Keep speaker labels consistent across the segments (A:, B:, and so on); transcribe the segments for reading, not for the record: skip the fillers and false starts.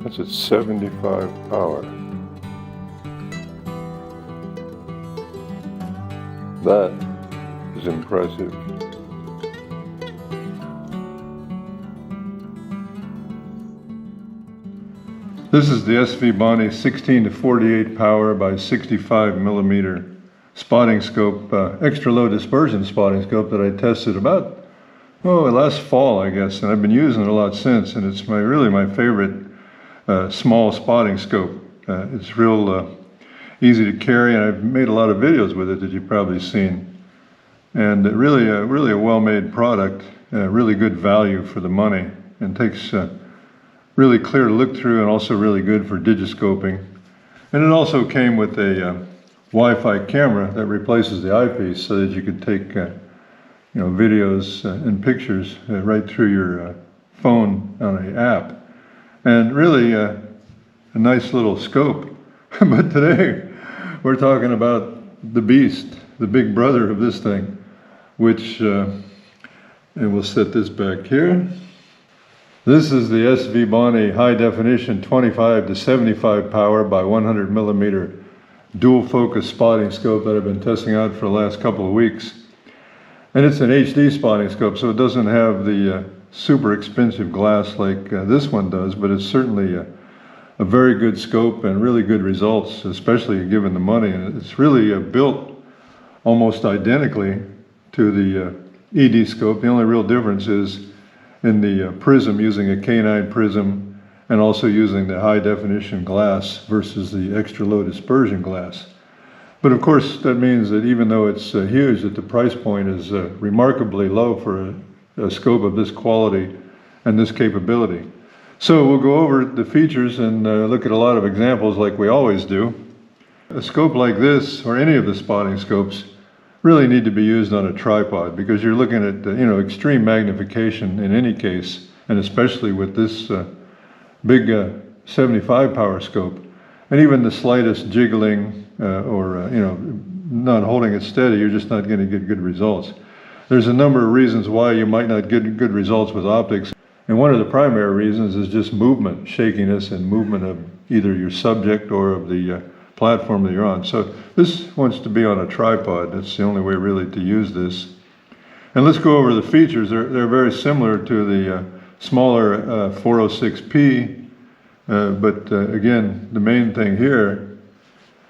A: That's at 75 power. That is impressive. This is the Svbony 16 to 48 power by 65 millimeter spotting scope, extra low dispersion spotting scope that I tested about, last fall, I guess, and I've been using it a lot since, and it's really my favorite small spotting scope. It's real easy to carry, and I've made a lot of videos with it that you've probably seen. And really a well-made product, really good value for the money, and takes really clear to look through, and also really good for digiscoping. And it also came with a Wi-Fi camera that replaces the eyepiece, so that you could take videos and pictures right through your phone on an app. And really a nice little scope. But today we're talking about the beast, the big brother of this thing, which, and we'll set this back here. This is the Svbony high definition 25 to 75 power by 100 millimeter dual focus spotting scope that I've been testing out for the last couple of weeks. And it's an HD spotting scope, so it doesn't have the super expensive glass like this one does, but it's certainly a very good scope and really good results, especially given the money. And it's really built almost identically to the ED scope. The only real difference is in the prism, using a K9 prism, and also using the high definition glass versus the extra low dispersion glass. But of course, that means that even though it's huge, that the price point is remarkably low for a scope of this quality and this capability. So we'll go over the features and look at a lot of examples like we always do. A scope like this, or any of the spotting scopes, really need to be used on a tripod, because you're looking at extreme magnification in any case, and especially with this big 75 power scope. And even the slightest jiggling or not holding it steady, you're just not going to get good results. There's a number of reasons why you might not get good results with optics. And one of the primary reasons is just movement, shakiness, and movement of either your subject or of the platform that you're on. So this wants to be on a tripod. That's the only way really to use this. And let's go over the features. They're very similar to the smaller 406p, but again, the main thing here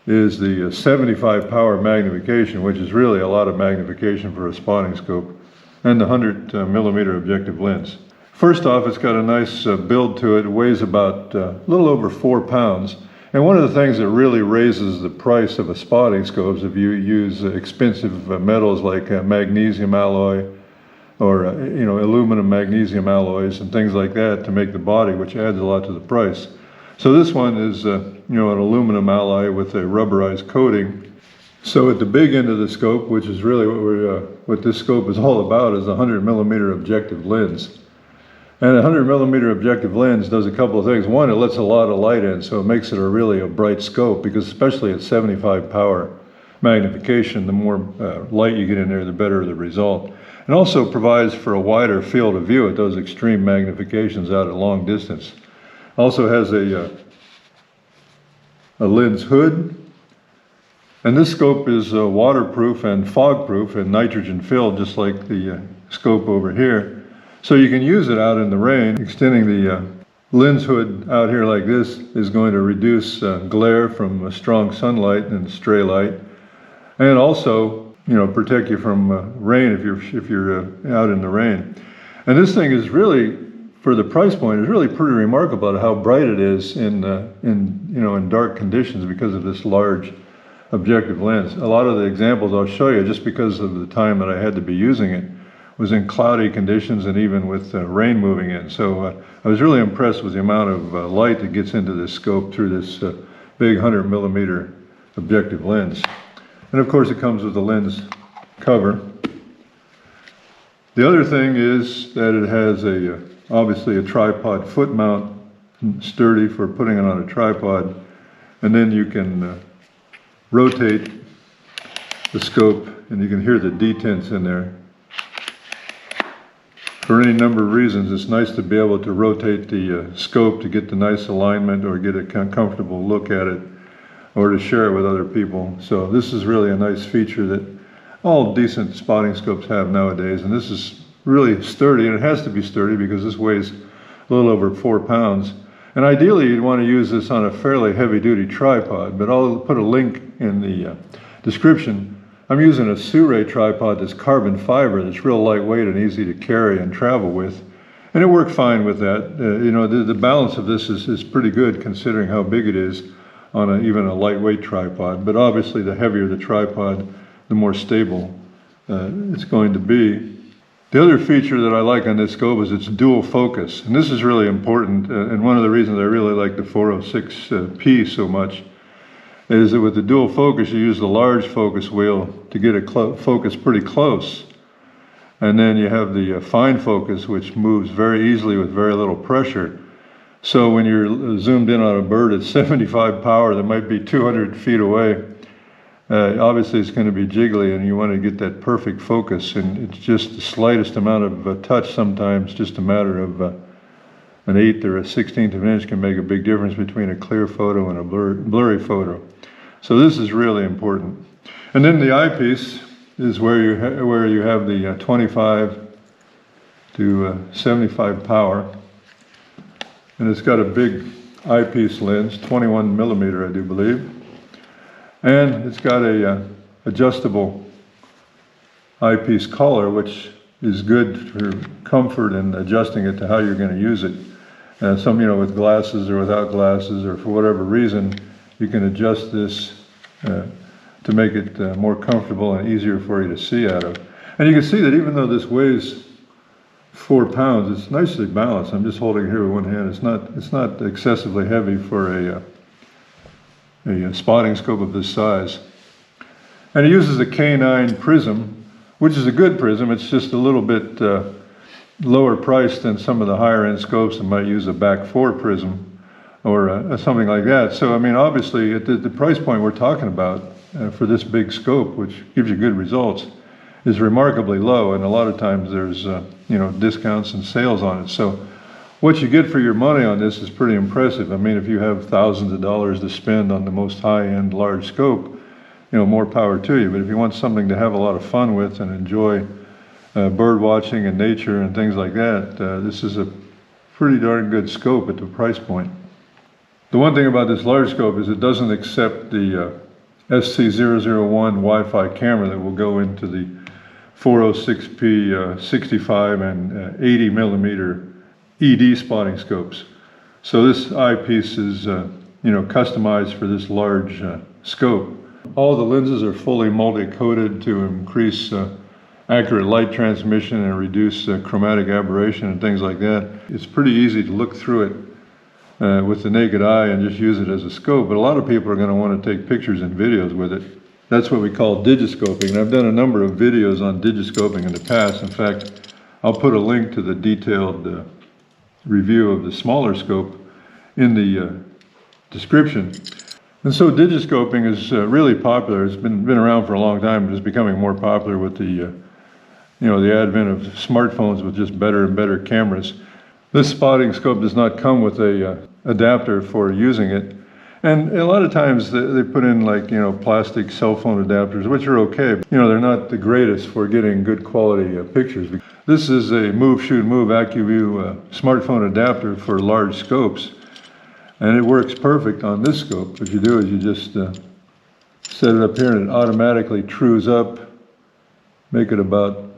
A: is the 75 power magnification, which is really a lot of magnification for a spotting scope, and the 100 millimeter objective lens. First off, it's got a nice build to it. It weighs about a little over 4 pounds. And one of the things that really raises the price of a spotting scope is if you use expensive metals like magnesium alloy, or aluminum magnesium alloys and things like that to make the body, which adds a lot to the price. So this one is an aluminum alloy with a rubberized coating. So at the big end of the scope, which is really what this scope is all about, is a 100 millimeter objective lens. And a 100 millimeter objective lens does a couple of things. One, it lets a lot of light in, so it makes it really a bright scope, because especially at 75 power magnification, the more light you get in there, the better the result. It also provides for a wider field of view at those extreme magnifications out at long distance. Also has a lens hood. And this scope is waterproof and fog-proof and nitrogen filled, just like the scope over here. So you can use it out in the rain. Extending the lens hood out here like this is going to reduce glare from strong sunlight and stray light, and also protect you from rain if you're out in the rain. And this thing is really, for the price point, is really pretty remarkable how bright it is in dark conditions because of this large objective lens. A lot of the examples I'll show you, just because of the time that I had to be using it, was in cloudy conditions and even with rain moving in. So I was really impressed with the amount of light that gets into this scope through this big 100 millimeter objective lens. And of course it comes with a lens cover. The other thing is that it has obviously a tripod foot mount, sturdy for putting it on a tripod, and then you can rotate the scope and you can hear the detents in there. for any number of reasons. It's nice to be able to rotate the scope to get the nice alignment or get a comfortable look at it, or to share it with other people. So this is really a nice feature that all decent spotting scopes have nowadays, and this is really sturdy, and it has to be sturdy because this weighs a little over 4 pounds. And ideally you'd want to use this on a fairly heavy-duty tripod, but I'll put a link in the description. I'm using a Svbony tripod that's carbon fiber, that's real lightweight and easy to carry and travel with. And it worked fine with that. The balance of this is pretty good considering how big it is on even a lightweight tripod. But obviously the heavier the tripod, the more stable it's going to be. The other feature that I like on this scope is its dual focus. And this is really important, and one of the reasons I really like the 406P so much is that with the dual focus, you use the large focus wheel to get a focus pretty close. And then you have the fine focus, which moves very easily with very little pressure. So when you're zoomed in on a bird at 75 power that might be 200 feet away, obviously it's going to be jiggly, and you want to get that perfect focus, and it's just the slightest amount of touch sometimes, just a matter of an 1/8 or a 1/16 of an inch can make a big difference between a clear photo and a blurry photo. So this is really important. And then the eyepiece is where you have the 25 to 75 power, and it's got a big eyepiece lens, 21 millimeter I do believe, and it's got a adjustable eyepiece collar, which is good for comfort and adjusting it to how you're going to use it. Some, with glasses or without glasses, or for whatever reason, you can adjust this to make it more comfortable and easier for you to see out of. And you can see that even though this weighs 4 pounds, it's nicely balanced. I'm just holding it here with one hand. It's not excessively heavy for a spotting scope of this size. And it uses a K9 prism, which is a good prism. It's just a little bit lower priced than some of the higher end scopes that might use a back 4 prism or something like that. So I mean, obviously at the price point we're talking about for this big scope, which gives you good results, is remarkably low, and a lot of times there's discounts and sales on it. So what you get for your money on this is pretty impressive. I mean, if you have thousands of dollars to spend on the most high-end large scope, more power to you. But if you want something to have a lot of fun with and enjoy bird watching and nature and things like that, this is a pretty darn good scope at the price point. The one thing about this large scope is it doesn't accept the SC001 Wi-Fi camera that will go into the 406P 65 and 80 millimeter ED spotting scopes. So this eyepiece is customized for this large scope. All the lenses are fully multi-coated to increase accurate light transmission and reduce chromatic aberration and things like that. It's pretty easy to look through it with the naked eye and just use it as a scope, but a lot of people are going to want to take pictures and videos with it. That's what we call digiscoping, and I've done a number of videos on digiscoping in the past. In fact, I'll put a link to the detailed review of the smaller scope in the description. And so digiscoping is really popular. It's been around for a long time, but it's becoming more popular with the the advent of smartphones with just better and better cameras. This spotting scope does not come with a adapter for using it, and a lot of times they put in plastic cell phone adapters, which are okay. They're not the greatest for getting good quality pictures. This is a Move Shoot Move AccuView smartphone adapter for large scopes, and it works perfect on this scope. What you do is you just set it up here, and it automatically trues up, make it about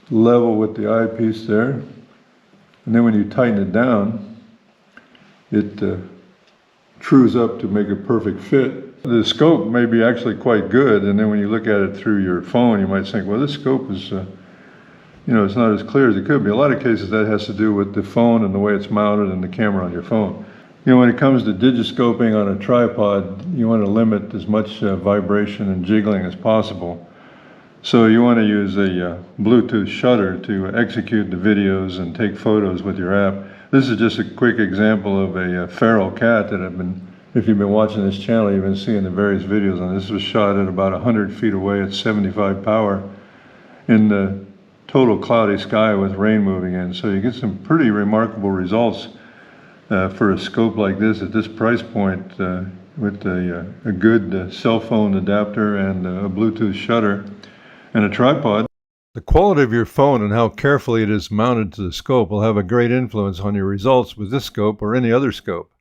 A: level with the eyepiece there, and then when you tighten it down, it trues up to make a perfect fit. The scope may be actually quite good, and then when you look at it through your phone, you might think, well, this scope is it's not as clear as it could be. A lot of cases that has to do with the phone and the way it's mounted and the camera on your phone. When it comes to digiscoping on a tripod, you want to limit as much vibration and jiggling as possible. So you want to use a Bluetooth shutter to execute the videos and take photos with your app. This is just a quick example of a feral cat that if you've been watching this channel, you've been seeing the various videos on this. This was shot at about 100 feet away at 75 power in total cloudy sky with rain moving in. So you get some pretty remarkable results for a scope like this at this price point with a good cell phone adapter and a Bluetooth shutter and a tripod. The quality of your phone and how carefully it is mounted to the scope will have a great influence on your results with this scope or any other scope.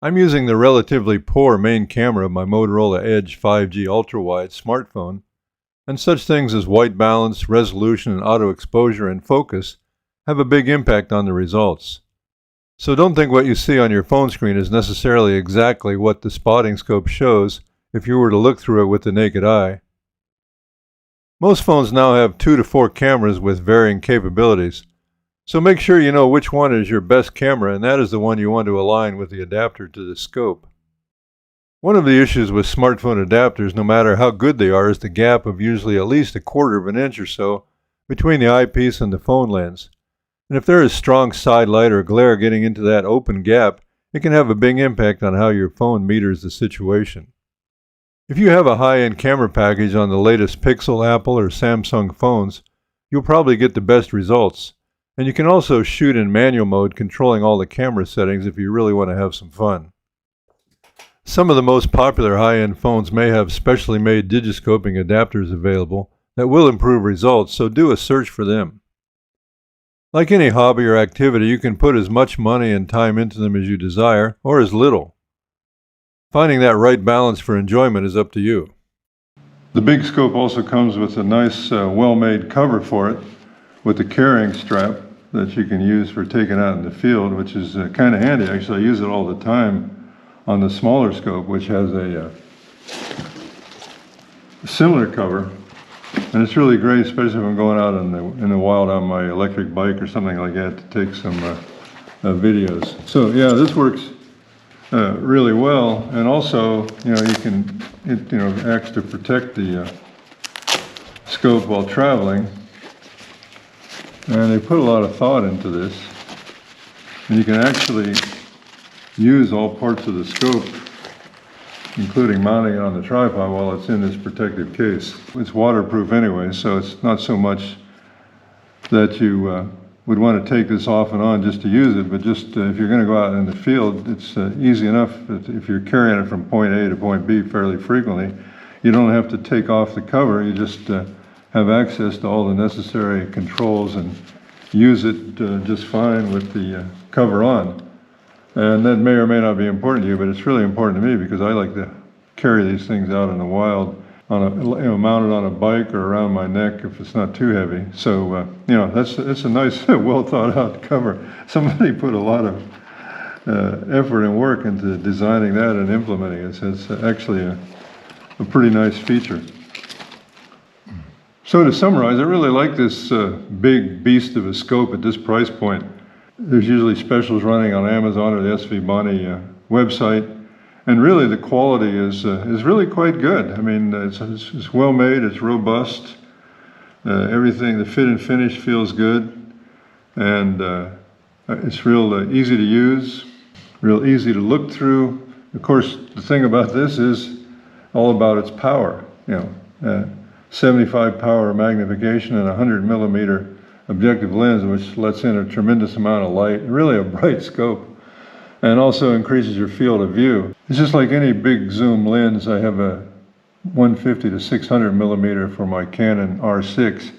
A: I'm using the relatively poor main camera of my Motorola Edge 5G ultra-wide smartphone, and such things as white balance, resolution, and auto exposure and focus have a big impact on the results. So don't think what you see on your phone screen is necessarily exactly what the spotting scope shows if you were to look through it with the naked eye. Most phones now have 2 to 4 cameras with varying capabilities, so make sure you know which one is your best camera, and that is the one you want to align with the adapter to the scope. One of the issues with smartphone adapters, no matter how good they are, is the gap of usually at least 1/4 of an inch or so between the eyepiece and the phone lens. And if there is strong side light or glare getting into that open gap, it can have a big impact on how your phone meters the situation. If you have a high-end camera package on the latest Pixel, Apple, or Samsung phones, you'll probably get the best results. And you can also shoot in manual mode, controlling all the camera settings if you really want to have some fun. Some of the most popular high-end phones may have specially made digiscoping adapters available that will improve results, so do a search for them. Like any hobby or activity, you can put as much money and time into them as you desire, or as little. Finding that right balance for enjoyment is up to you. The big scope also comes with a nice, well-made cover for it, with a carrying strap that you can use for taking out in the field, which is kind of handy. Actually, I use it all the time on the smaller scope, which has a similar cover. And it's really great, especially if I'm going out in the wild on my electric bike or something like that to take some videos. So yeah, this works really well, and also, it acts to protect the scope while traveling. And they put a lot of thought into this, and you can actually use all parts of the scope, including mounting it on the tripod while it's in this protective case. It's waterproof anyway, so it's not so much that you would want to take this off and on just to use it, but just if you're going to go out in the field, it's easy enough that if you're carrying it from point A to point B fairly frequently, you don't have to take off the cover. You just have access to all the necessary controls and use it just fine with the cover on. And that may or may not be important to you, but it's really important to me because I like to carry these things out in the wild, mounted on a bike or around my neck if it's not too heavy. So that's a nice, well thought out cover. Somebody put a lot of effort and work into designing that and implementing it. So it's actually a pretty nice feature. So to summarize, I really like this big beast of a scope at this price point. There's usually specials running on Amazon or the Svbony website, and really the quality is really quite good. I mean, it's well made, it's robust, everything, the fit and finish feels good, and it's real easy to use, real easy to look through. Of course, the thing about this is all about its power. 75 power magnification and 100 millimeter objective lens, which lets in a tremendous amount of light, really a bright scope, and also increases your field of view. It's just like any big zoom lens. I have a 150 to 600 millimeter for my Canon R6,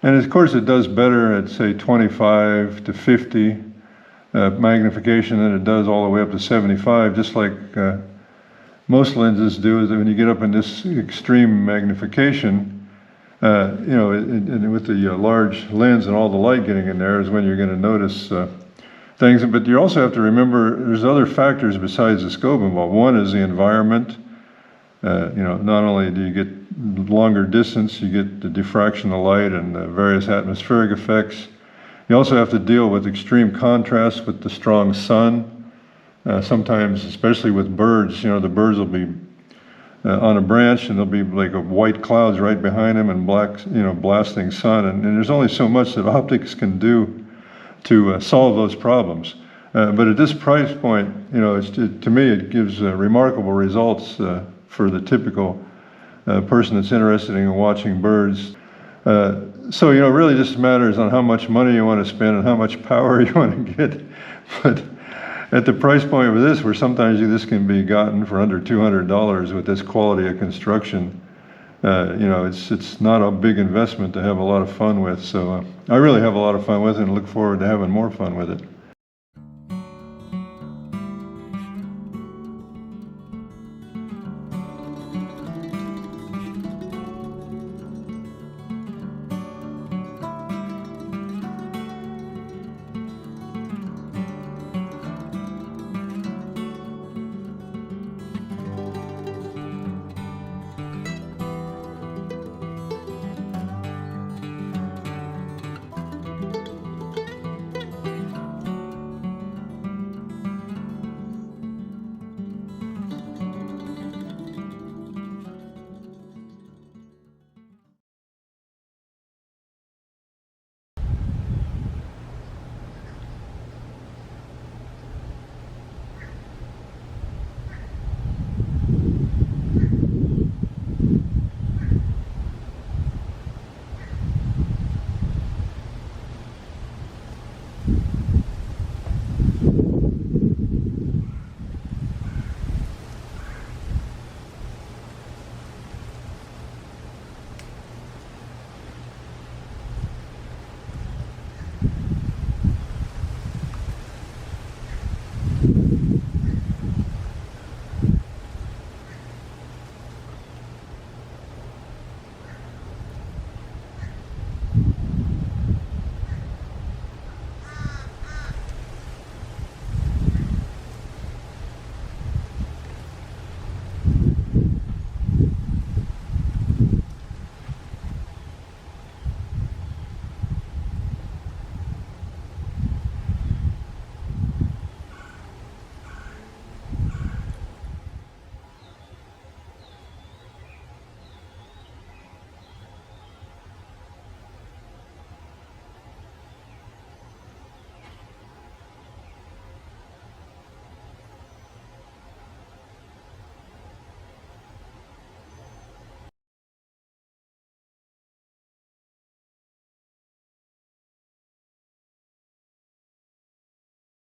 A: and of course it does better at say 25 to 50 magnification than it does all the way up to 75, just like most lenses do. Is that when you get up in this extreme magnification, and with the large lens and all the light getting in there is when you're going to notice things. But you also have to remember there's other factors besides the scope involved. One is the environment. Not only do you get longer distance, you get the diffraction of light and various atmospheric effects. You also have to deal with extreme contrast with the strong sun. Sometimes, especially with birds, the birds will be on a branch and there'll be like white clouds right behind them and black, blasting sun. And there's only so much that optics can do to solve those problems. But at this price point, to me, it gives remarkable results for the typical person that's interested in watching birds. So, you know, it really just matters on how much money you want to spend and how much power you want to get. But at the price point of this, where sometimes this can be gotten for under $200 with this quality of construction, you know, it's not a big investment to have a lot of fun with. So I really have a lot of fun with it and look forward to having more fun with it.